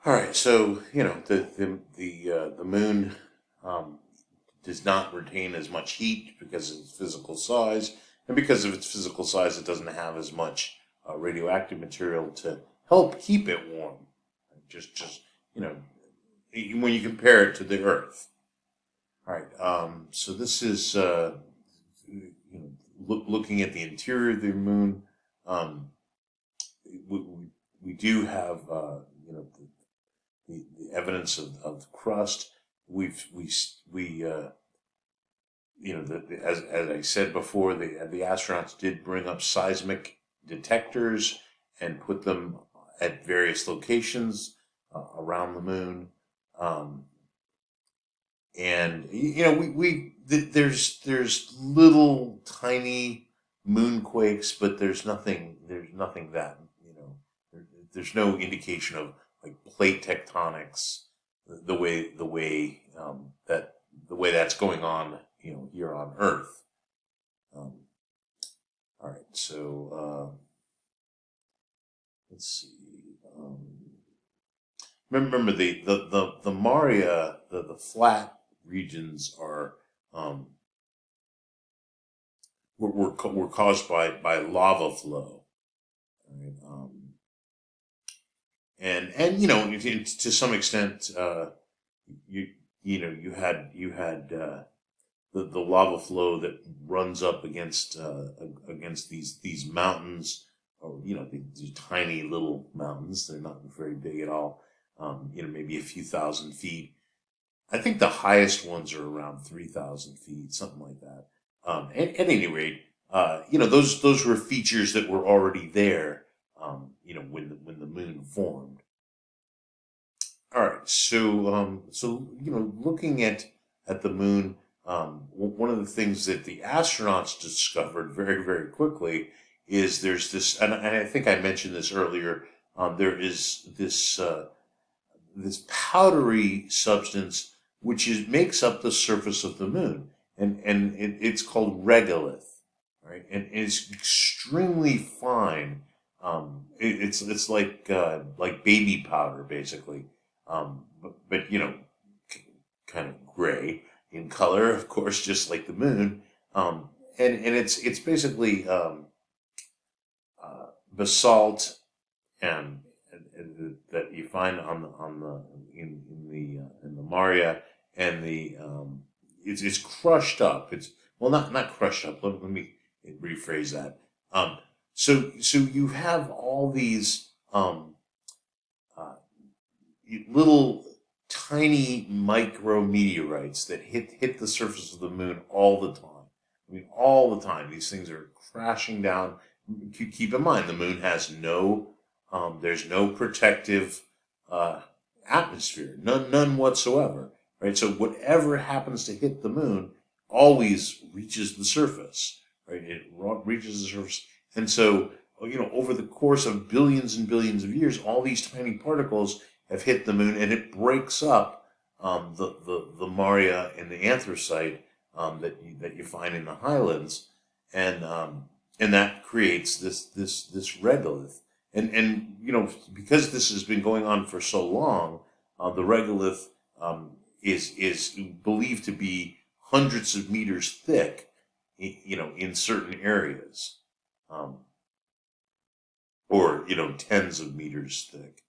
All right, so the moon um, does not retain as much heat because of its physical size, and because of its physical size, it doesn't have as much radioactive material to help keep it warm. Just you know, when you compare it to the Earth. All right, so this is looking at the interior of the moon. Um, we, we, we do have the evidence of the crust. We've we as I said before, the astronauts did bring up seismic detectors and put them at various locations around the moon. Um, and there's little tiny moonquakes, but there's nothing that there's no indication of like plate tectonics the way that's going on here on Earth. Um, all right, so let's see. Remember the Maria, the flat regions are um, were caused by lava flow. Right? And to some extent, you you had the lava flow that runs up against these mountains, or these tiny little mountains. They're not very big at all. Maybe a few thousand feet. I think the highest ones are around 3,000 feet, something like that. At any rate, those were features that were already there. When the moon formed. All right, so looking at the moon, one of the things that the astronauts discovered very very quickly is there's this, and I think I mentioned this earlier. There is this powdery substance which makes up the surface of the moon, and it's called regolith, right? And it's extremely fine. It's like baby powder, basically, but kind of gray in color, of course, just like the moon. And it's basically basalt and, that you find in the Maria, and it's crushed up. It's well, not crushed up. Let me rephrase that. So you have all these uh, little tiny micrometeorites that hit the surface of the moon all the time. I mean, all the time. These things are crashing down. Keep in mind, the moon has there's no protective uh, atmosphere, none whatsoever, right? So whatever happens to hit the moon always reaches the surface, right? It reaches the surface, and so over the course of billions and billions of years, all these tiny particles have hit the moon, and it breaks up the Maria and the anthracite that you find in the highlands, and and that creates this regolith. And because this has been going on for so long, the regolith is believed to be hundreds of meters thick, in certain areas, um, or tens of meters thick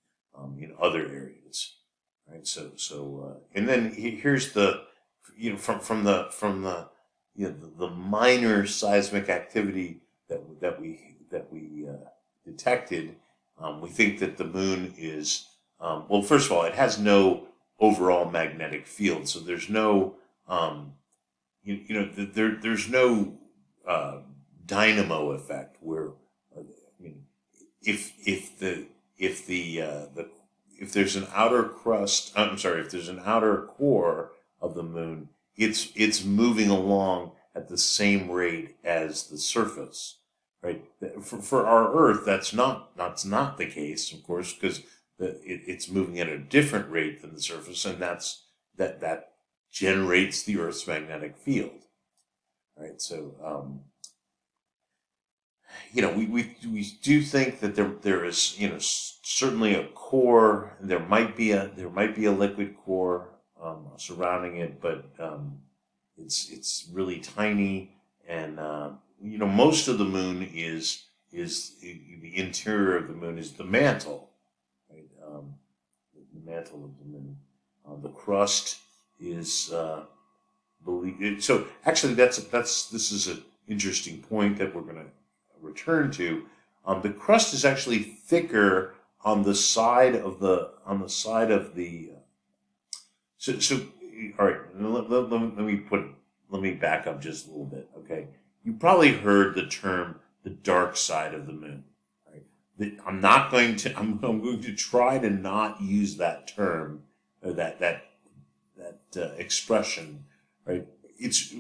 in other areas. Right. And then here's the from the the minor seismic activity that we detected. We think that the moon is well. First of all, it has no overall magnetic field, so there's no there's no uh, dynamo effect where I mean, if if there's an outer crust, I'm sorry, if there's an outer core of the moon, it's moving along at the same rate as the surface, right? For our Earth, that's not the case, of course, because it's moving at a different rate than the surface, and that generates the Earth's magnetic field, right? So we do think that there is, certainly a core. There might be a liquid core surrounding it, but it's really tiny, and most of the moon is the interior of the moon is the mantle, right? The mantle of the moon. The crust is so actually this is an interesting point that we're going to return to. The crust is actually thicker on the side of the. So all right. Let me back up just a little bit. Okay, you probably heard the term the dark side of the moon. Right? I'm going to try to not use that term or that expression. Right? It's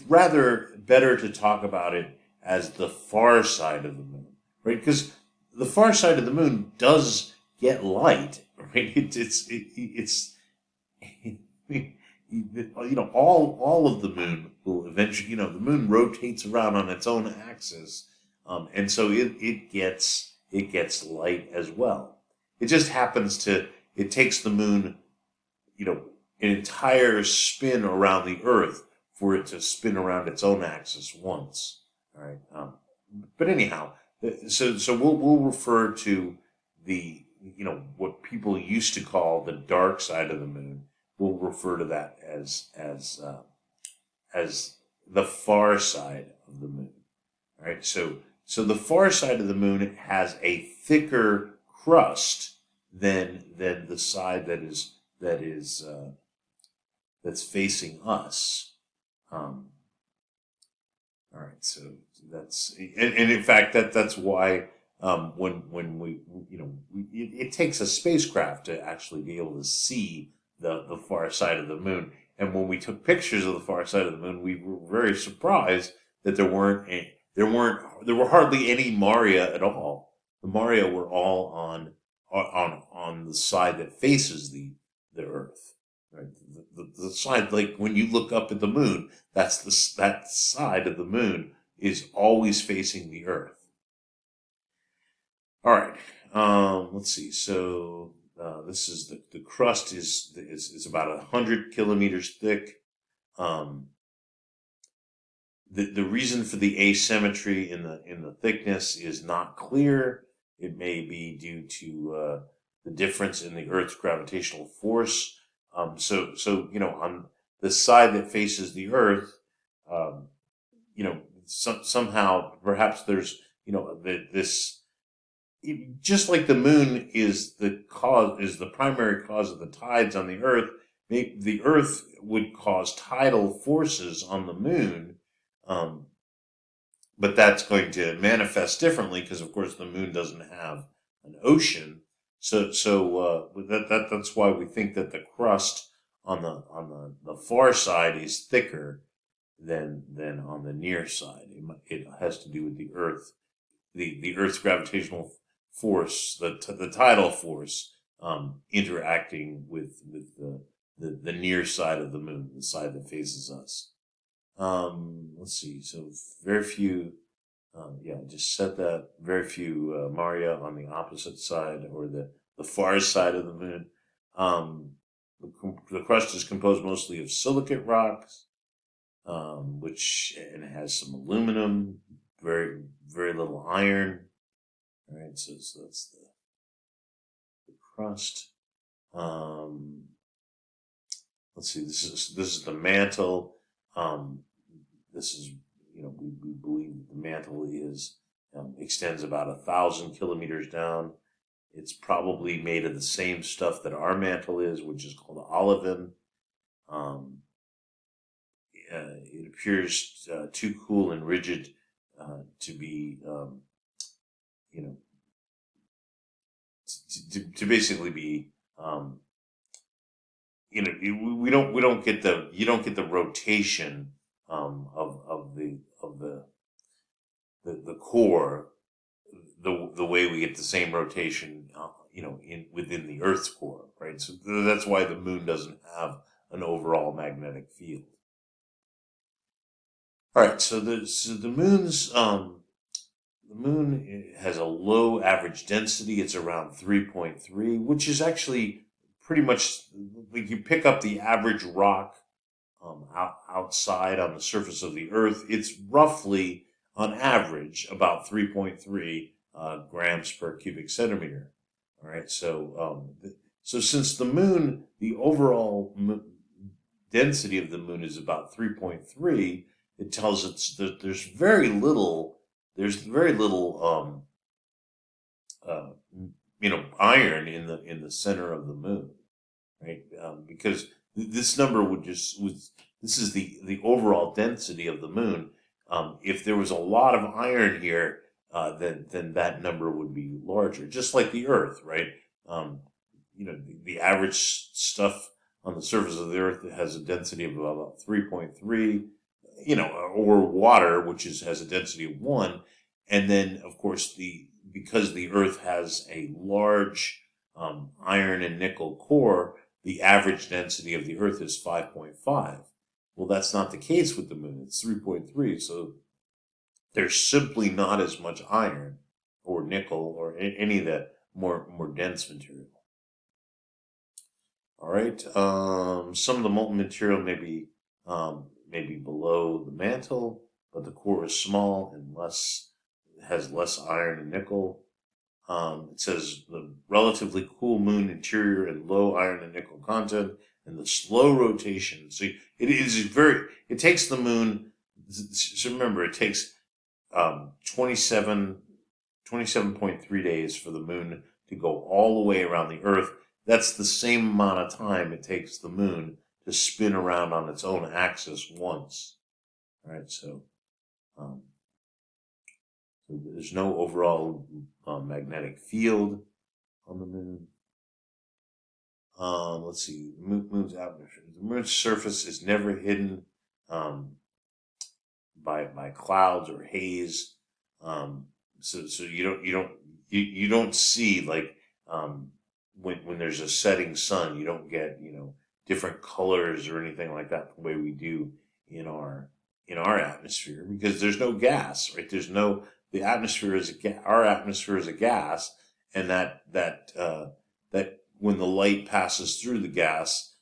rather better to talk about it as the far side of the moon, right? Because the far side of the moon does get light, right? All of the moon will eventually, the moon rotates around on its own axis, and so it gets light as well. It just it takes the moon, an entire spin around the Earth for it to spin around its own axis once. All right. But anyhow, so we'll refer to the what people used to call the dark side of the moon. We'll refer to that as the far side of the moon. All right. So the far side of the moon has a thicker crust than the side that's facing us. All right, so and in fact that's why when we it takes a spacecraft to actually be able to see the far side of the moon. And when we took pictures of the far side of the moon, we were very surprised that there were hardly any Maria at all. The Maria were all on the side that faces the Earth. Right? The side, like when you look up at the moon, that side of the moon is always facing the Earth. All right. Let's see. So this is the crust is about 100 kilometers thick. The reason for the asymmetry in the thickness is not clear. It may be due to the difference in the Earth's gravitational force. So on the side that faces the Earth, somehow perhaps there's this, just like the moon is the primary cause of the tides on the Earth. The Earth would cause tidal forces on the moon, but that's going to manifest differently because, of course, the moon doesn't have an ocean. So that's why we think that the crust on the far side is thicker than on the near side. It has to do with the Earth, the Earth's gravitational force, the tidal force, interacting with the near side of the moon, the side that faces us. Let's see. So very few. I just said that. Very few Maria on the opposite side or the far side of the moon. The crust is composed mostly of silicate rocks, which and it has some aluminum, very very little iron. All right, so that's the crust. Let's see. This is the mantle. This is we believe that the mantle extends about 1,000 kilometers down. It's probably made of the same stuff that our mantle is, which is called olivine. It appears too cool and rigid to be, to basically be, we don't get the rotation of the core the way we get the same rotation within the Earth's core, right? So that's why the moon doesn't have an overall magnetic field. All right, so the moon's moon has a low average density. It's around 3.3, which is actually pretty much like you pick up the average rock outside on the surface of the Earth. It's roughly, on average, about 3.3 grams per cubic centimeter. All right, so since the moon, the overall density of the moon is about 3.3, it tells us that there's very little uh, iron in the center of the moon, right? Because this number this is the overall density of the moon. If there was a lot of iron here, then that number would be larger, just like the Earth, right? The average stuff on the surface of the Earth has a density of about 3.3, or water, which has a density of 1. And then, of course, because the Earth has a large iron and nickel core, the average density of the Earth is 5.5. Well, that's not the case with the moon. It's 3.3. So there's simply not as much iron or nickel or any of the more dense material. All right. Some of the molten material may be below the mantle, but the core is small and has less iron and nickel. It says the relatively cool moon interior and low iron and nickel content and the slow rotation. So it takes the moon. So remember, it takes 27.3 days for the moon to go all the way around the Earth. That's the same amount of time it takes the moon to spin around on its own axis once. All right, so there's no overall magnetic field on the moon. Let's see, moon's atmosphere. The moon's surface is never hidden by clouds or haze. So you don't see like when there's a setting sun, you don't get different colors or anything like that the way we do in our atmosphere, because there's no gas, right? The atmosphere is our atmosphere is a gas, and that when the light passes through the gas,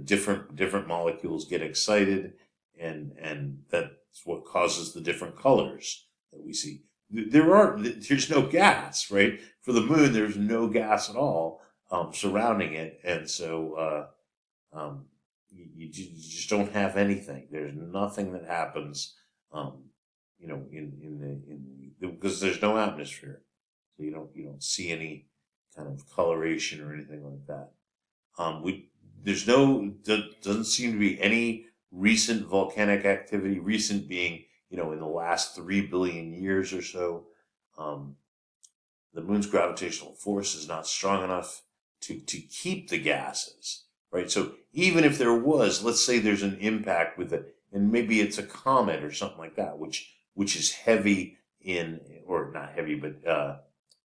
different molecules get excited, and that's what causes the different colors that we see. There's no gas, right? For the moon, there's no gas at all surrounding it, and so you just don't have anything. There's nothing that happens, because there's no atmosphere, so you don't see any kind of coloration or anything like that. Doesn't seem to be any recent volcanic activity. Recent being in the last 3 billion years or so. The moon's gravitational force is not strong enough to keep the gases, right? So even if there was, let's say there's an impact with it, and maybe it's a comet or something like that, which is heavy or not heavy, but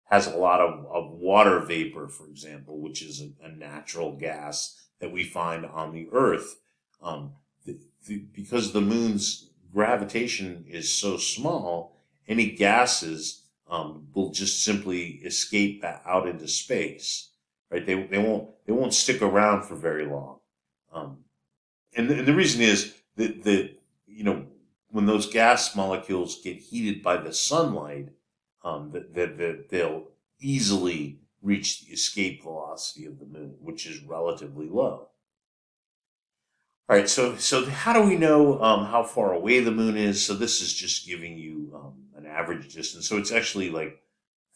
has a lot of water vapor, for example, which is a natural gas that we find on the Earth. Because the moon's gravitation is so small, any gases will just simply escape out into space, right? They won't stick around for very long. And the reason is that when those gas molecules get heated by the sunlight, that they'll easily reach the escape velocity of the moon, which is relatively low. All right, so how do we know how far away the moon is? So this is just giving you an average distance. So it's actually like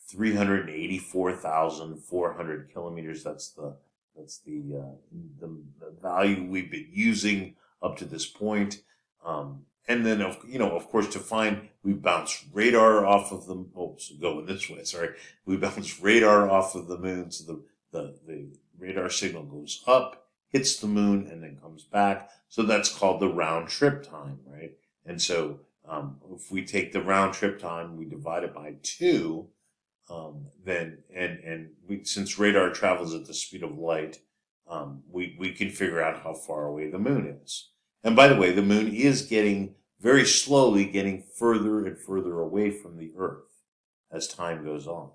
384,400 kilometers. That's the value we've been using up to this point. And then of course, to find, we bounce radar off of the. Going this way. Sorry, we bounce radar off of the moon. So the radar signal goes up, hits the moon, and then comes back. So that's called the round trip time, right? And so if we take the round trip time, we divide it by 2, since radar travels at the speed of light, we can figure out how far away the moon is. And by the way, the moon is very slowly getting further and further away from the Earth. as time goes on.